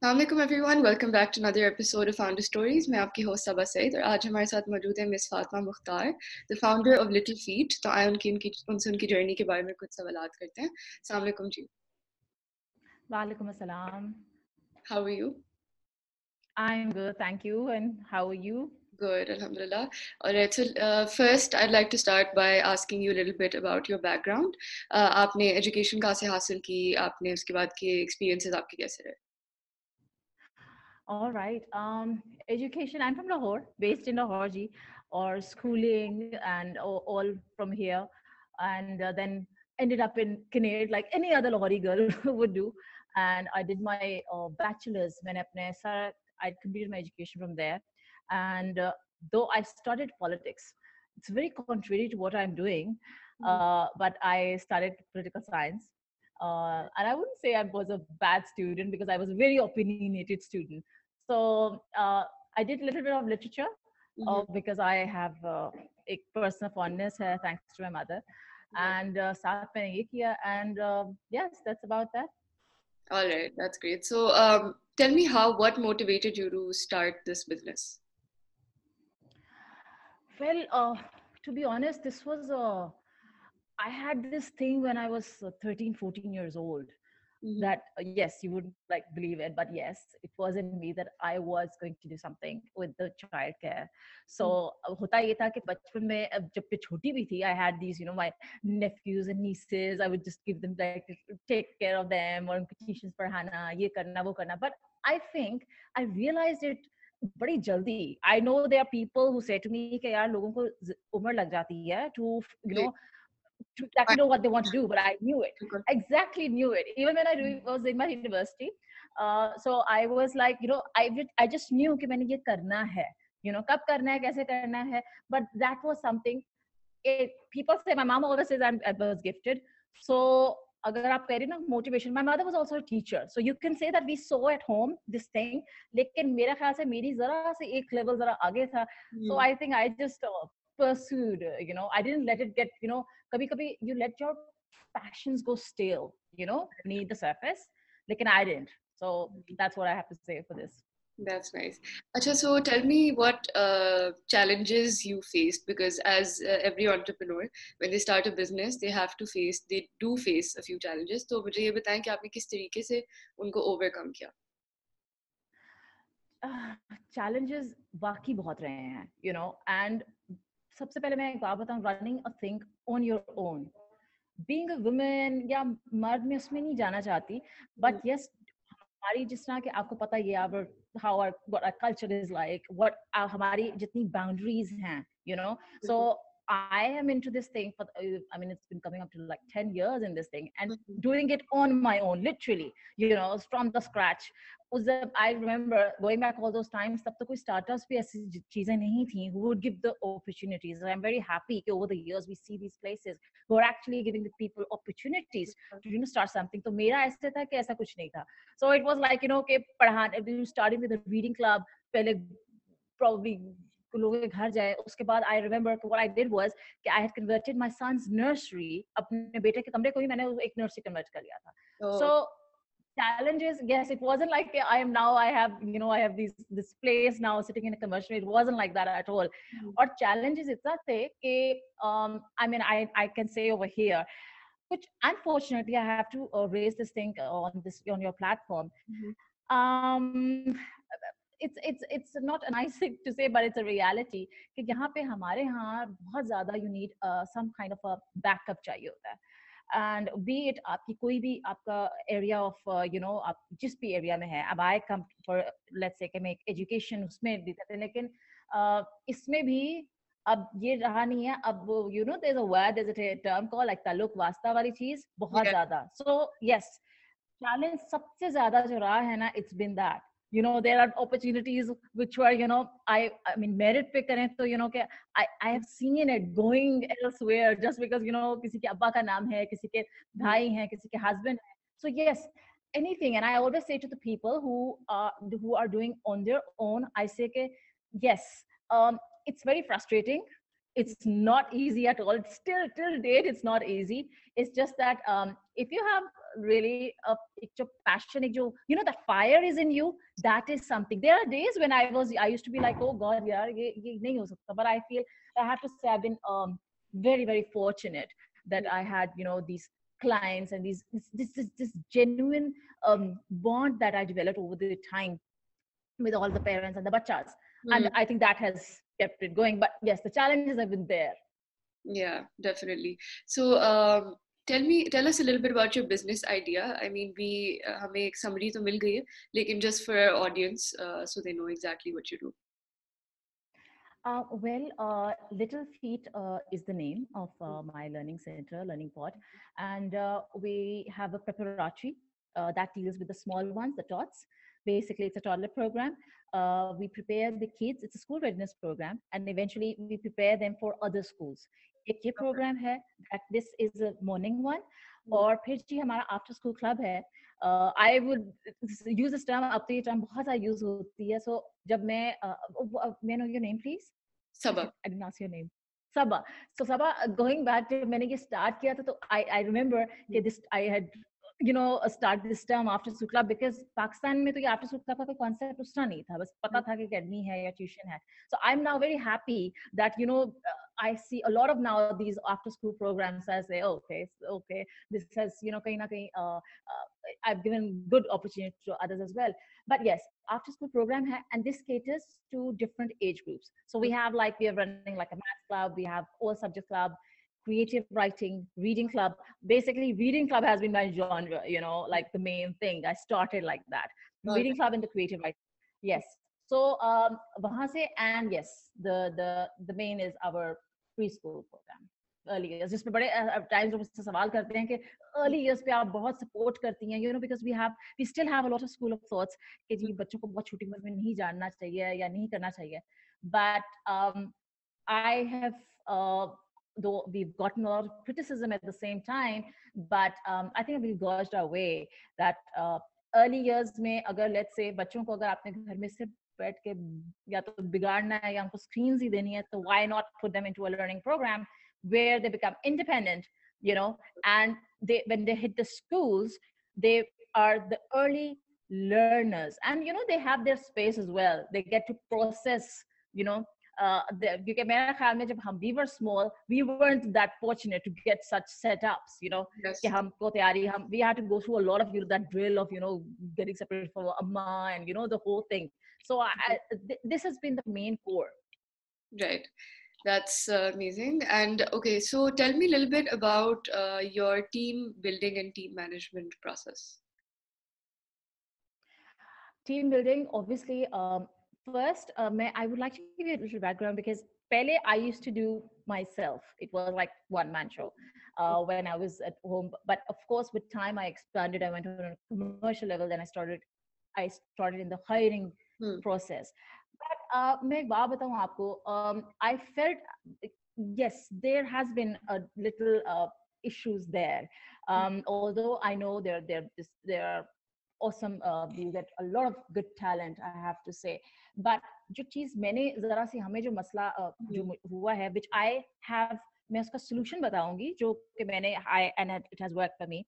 Assalamualaikum everyone, welcome back to another episode of Founder Stories. मैं आपकी host सबा सईद और आज हमारे साथ मौजूद है miss Fatima Mukhtar, the founder of little feet. तो आए उनसे उनकी जर्नी के बारे में कुछ सवालात करते हैं। अस्सलाम वालेकुम जी। Walaikum assalam. How are you? I'm good, thank you. And how are you? Good, alhamdulillah. Alright, so first I'd like to start by asking you a little bit about your background. आपने education कहाँ से हासिल की, आपने उसके बाद के experiences आपके कैसे रहे? All right. Education. I'm from Lahore, based in Lahore, ji, or schooling and all from here, and then ended up in Kinnaird like any other Lahori girl would do. And I did my bachelor's when I completed my education from there. And though I studied politics, it's very contrary to what I'm doing. But I studied political science. And I wouldn't say I was a bad student because I was a very opinionated student. So I did a little bit of literature Mm-hmm. because I have a personal fondness here, thanks to my mother. And साथ मैंने ये किया, and yes, that's about that. All right, that's great. So tell me what motivated you to start this business? Well, to be honest, this was I had this thing when I was 13, 14 years old. Mm-hmm. That yes, you wouldn't like believe it, but yes, it was in me that I was going to do something with the child care. So hota ye tha ki bachpan mein jab मैं choti bhi thi, I had these, my nephews and nieces. I would just give them, like, take care of them or उनको tuitions पढ़ाना, ये करना वो करना. But I think I realized it बड़ी जल्दी. I know there are people who say to me कि यार लोगों को उम्र लग जाती है to, Okay. to exactly know what they want to do, but I knew it. Okay. Exactly knew it. Even when was in my university, so I was like, I just knew कि मैंने ये करना है. कब करना है, कैसे करना है. But that was something. People say, my mom always says I was gifted. So अगर आप कह रहे ना motivation, my mother was also a teacher, so you can say that we saw at home this thing. लेकिन मेरा ख्याल से मेरी जरा से एक level जरा आगे था. So I think I just pursued. I didn't let it get. कभी कभी you let your passions go stale. Beneath the surface. लेकिन I didn't. So that's what I have to say for this. That's nice. Acha, so tell me what challenges you faced, because as every entrepreneur, when they start a business, they do face a few challenges. तो मुझे ये बताएं कि आपने किस तरीके से उनको overcome किया? Challenges वाकई बहुत रहे हैं, and सबसे पहले मैं एक बात बताऊं, running a thing on your own, being a woman या मर्द में उसमें नहीं जाना चाहती, but yes, हमारी जिस तरह के आपको पता ही है how what our culture is like, what हमारी जितनी boundaries हैं, so I am into this thing for, I mean, it's been coming up to like 10 years in this thing and doing it on my own, literally, from the scratch. I remember going back all those times, तब तो कोई startups भी ऐसी चीजें नहीं थी who would give the opportunities. I'm very happy that over the years we see these places who are actually giving the people opportunities to start something. तो मेरा ऐसे था कि ऐसा कुछ नहीं था. So it was like, कि पढ़ाने, starting with a reading club, पहले probably लोगों के घर जाए, उसके बाद I remember what I did was कि I had converted my son's nursery, अपने बेटे के कमरे को ही मैंने एक nursery convert कर लिया था. Oh. So challenges, yes, it wasn't like I am now, I have this place now sitting in a commercial. It wasn't like that at all. Or challenges itna the कि I mean, I can say over here, which unfortunately I have to raise this thing on your platform. um it's not a nice thing to say, but it's a reality कि यहाँ पे हमारे यहाँ बहुत ज़्यादा you need some kind of a backup चाहिए होता है. And be it आपकी कोई भी आपका area of आप जिस भी area में है. अब I come for, let's say कि मैं education उसमें देते थे, लेकिन इसमें भी अब ये रहा नहीं है. अब there's a word, there's a term called like ताल्लुक वास्ता वाली चीज बहुत ज़्यादा. So yes, challenge सबसे ज़्यादा जो रहा है ना, it's been that. There are opportunities which were, I mean, merit पे करें तो, कि I have seen it going elsewhere just because, किसी के अब्बा का नाम है, किसी के भाई हैं, किसी के husband है. So yes, anything. And I always say to the people who are doing on their own, I say कि yes, it's very frustrating. it's not easy at all. It's still till date, it's not easy. It's just that if you have really एक जो passion, एक जो, you know, that fire is in you, that is something. There are days when I used to be like, oh God, यार ये नहीं हो सकता. But I feel, I have to say, I've been very fortunate that I had, you know, these clients and this genuine bond that I developed over the time with all the parents and the bachas. And I think that has kept it going. But yes, the challenges have been there. Yeah, definitely. So, tell us a little bit about your business idea. I mean, हमें एक summary तो मिल गई है, लेकिन just for our audience, so they know exactly what you do. Little Feet is the name of my learning center, Learning Pod, and we have a preparatory that deals with the small ones, the tots. Basically, it's a toddler program. We prepare the kids. It's a school readiness program, and eventually we prepare them for other schools. एक ये program है that this is a morning one, और फिर जी हमारा after school club है. I would use this term, अब तो ये term बहुत ज़्यादा use होती है. So जब may I know your name please? Sabah. I didn't ask your name. Sabah. So Sabah, going back to मैंने ये start किया था, तो I remember कि this I had, you know, start this term after school club, because Pakistan में तो ये after school club का कोई concept उस तरह नहीं था, बस पता था कि academy है या tuition है. So I'm now very happy that, you know, I see a lot of now these after school programs. I say, okay, this has, you know, kahin na kahin, I've given good opportunity to others as well. But yes, after school program hai, and this caters to different age groups. So we have like, we are running like a math club, we have all subject club, creative writing, reading club. Basically, reading club has been my genre, you know, like the main thing. I started like that. Reading club and the creative writing. Yes. So wahan se, and yes, the main is our preschool program. Early years, जिसमें बड़े times वो मुझसे सवाल करते हैं कि early years पे आप बहुत support करती हैं, you know, because we still have a lot of school of thoughts कि जी बच्चों को बहुत छोटी उम्र में नहीं जानना चाहिए या नहीं करना चाहिए. But I have, though we've gotten a lot of criticism at the same time, but I think we've gauged our way that early years में अगर let's say बच्चों को अगर आपने घर में सिर्फ बैठ के या तो बिगाड़ना है या उनको screens ही देनी है, तो why not put them into a learning program where they become independent, you know, and when they hit the schools, they are the early learners, and you know, they have their space as well. They get to process, you know, क्योंकि मेरा ख्याल में जब we were small, we weren't that fortunate to get such setups, you know. Yes. कि हमको तैयारी, we had to go through a lot of, you know, that drill of, you know, getting separated from amma and, you know, the whole thing. So this has been the main core. Right. That's amazing. And okay, so tell me a little bit about your team building and team management process. Team building, obviously, first, I would like to give you a little background, because Pele I used to do myself. It was like one-man show when I was at home. But of course, with time, I expanded. I went on a commercial level. Then I started in the hiring process. But मैं एक बात बताऊं आपको, I felt, yes, there has been a little issues there. Although I know there are awesome, we get a lot of good talent, I have to say. But जो चीज मैंने जरा सी हमें जो मसला जो हुआ है, which I have, मैं उसका solution बताऊंगी जो कि मैंने and it has worked for me.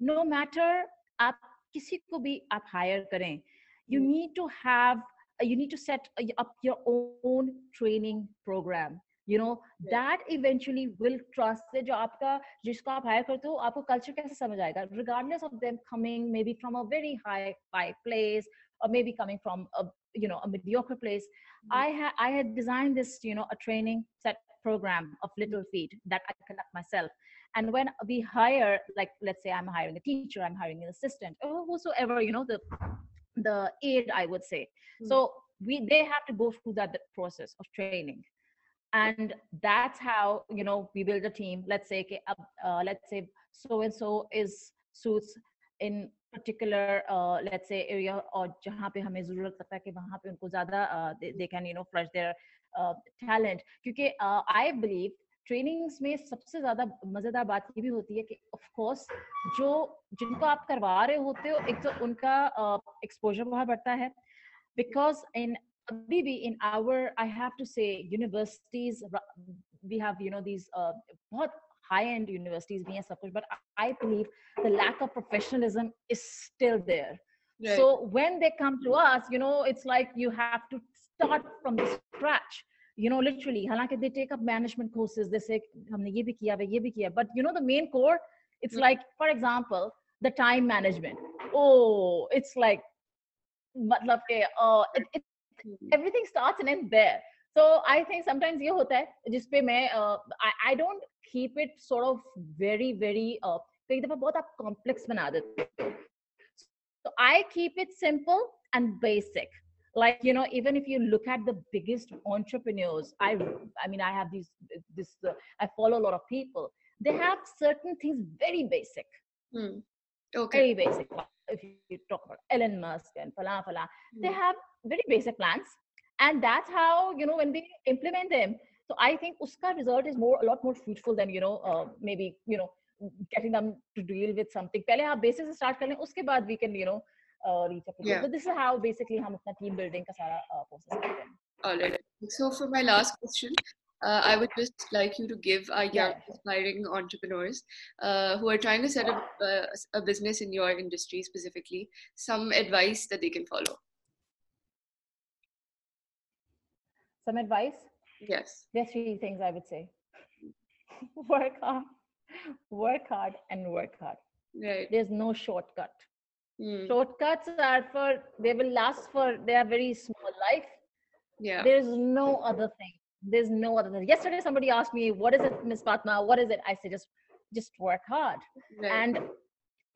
No matter आप किसी को भी आप hire करें, you need to set up your own training program. You know, that eventually will trust से जो आपका जिसको आप hire करते हो, आपको culture कैसे समझ आएगा, regardless of them coming maybe from a very high place, or maybe coming from a, you know, a mediocre place. I had designed this, you know, a training set program of Little Feet that I conduct myself. And when we hire, like, let's say I'm hiring a teacher, I'm hiring an assistant, or whosoever, you know, the aid, I would say. So they have to go through that process of training. And that's how, you know, we build a team. Let's say so and so is suits in particular let's say area, or जहाँ पे हमें ज़रूरत लगता है कि वहाँ पे उनको ज़्यादा they can, you know, flush their talent. क्योंकि I believe trainings में सबसे ज़्यादा मज़ेदार बात ये भी होती है कि of course जिनको आप करवा रहे होते हो, एक तो उनका exposure बहुत बढ़ता है, because in abhi bhi in our, I have to say, universities, we have, these बहुत high end universities bhi hain sab kuch, but I believe the lack of professionalism is still there. So Right. when they come to us, it's like you have to start from the scratch, literally. Halanki they take up management courses, they say humne ye bhi kiya, ye bhi kiya, but the main core, it's Mm, like, for example, the time management. Oh, it's like, matlab ke, mm, everything starts and ends there. So I think sometimes ये होता है जिसपे मैं I don't keep it sort of very very कई दफा बहुत आप complex बना देते हो. So I keep it simple and basic. Like, even if you look at the biggest entrepreneurs, I mean, I have this I follow a lot of people. They have certain things very basic, mm. Okay. very basic. If you talk about Elon Musk and fala, they have Mm, very basic plans, and that's how, when they implement them. So I think uska result is a lot more fruitful than, maybe, getting them to deal with something. पहले आप basic से start कर लें, उसके बाद we can, reach up to goal. yeah. So this is how basically हम अपना team building का सारा process करते हैं. All right. So for my last question, I would just like you to give our Yeah, young yeah, sure. aspiring entrepreneurs who are trying to set up a business in your industry specifically some advice that they can follow. Some advice. Yes. There are three things I would say. Work hard, work hard, and work hard. Right. There's no shortcut. Mm. Shortcuts are for, they will last for, they are very small life. Yeah. There's no other thing. There's no other thing. Yesterday somebody asked me, what is it, Miss Fatma? What is it? I said, just work hard. Right. And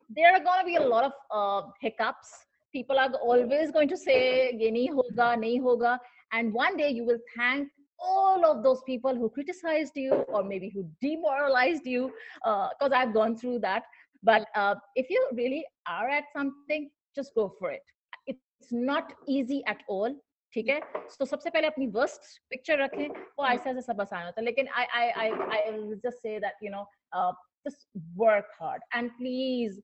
there are going to be a lot of hiccups. People are always going to say ye nahi hoga, nahi hoga, and one day you will thank all of those people who criticized you or maybe who demoralized you, because I've gone through that. But Mm. if you really are at something, just go for it. It's not easy at all. ठीक है. So सबसे पहले अपनी worst picture रखें, वो Mm. ऐसे ऐसे सब आसान होता है. लेकिन I will just say that, uh, just work hard, and please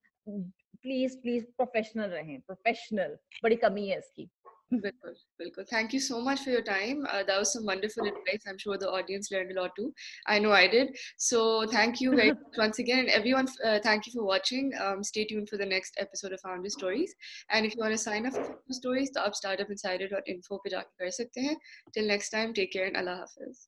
professional रहें. प्रोफेशनल बड़ी कमी है इसकी. Bilkul, bilkul. Thank you so much for your time. That was some wonderful advice. I'm sure the audience learned a lot too. I know I did. So thank you very much once again. And everyone, thank you for watching. Stay tuned for the next episode of Founder Stories. And if you want to sign up for Founder Stories, तो आप startupinsider.info पे जाके कर सकते हैं. Till next time, take care and Allah Hafiz.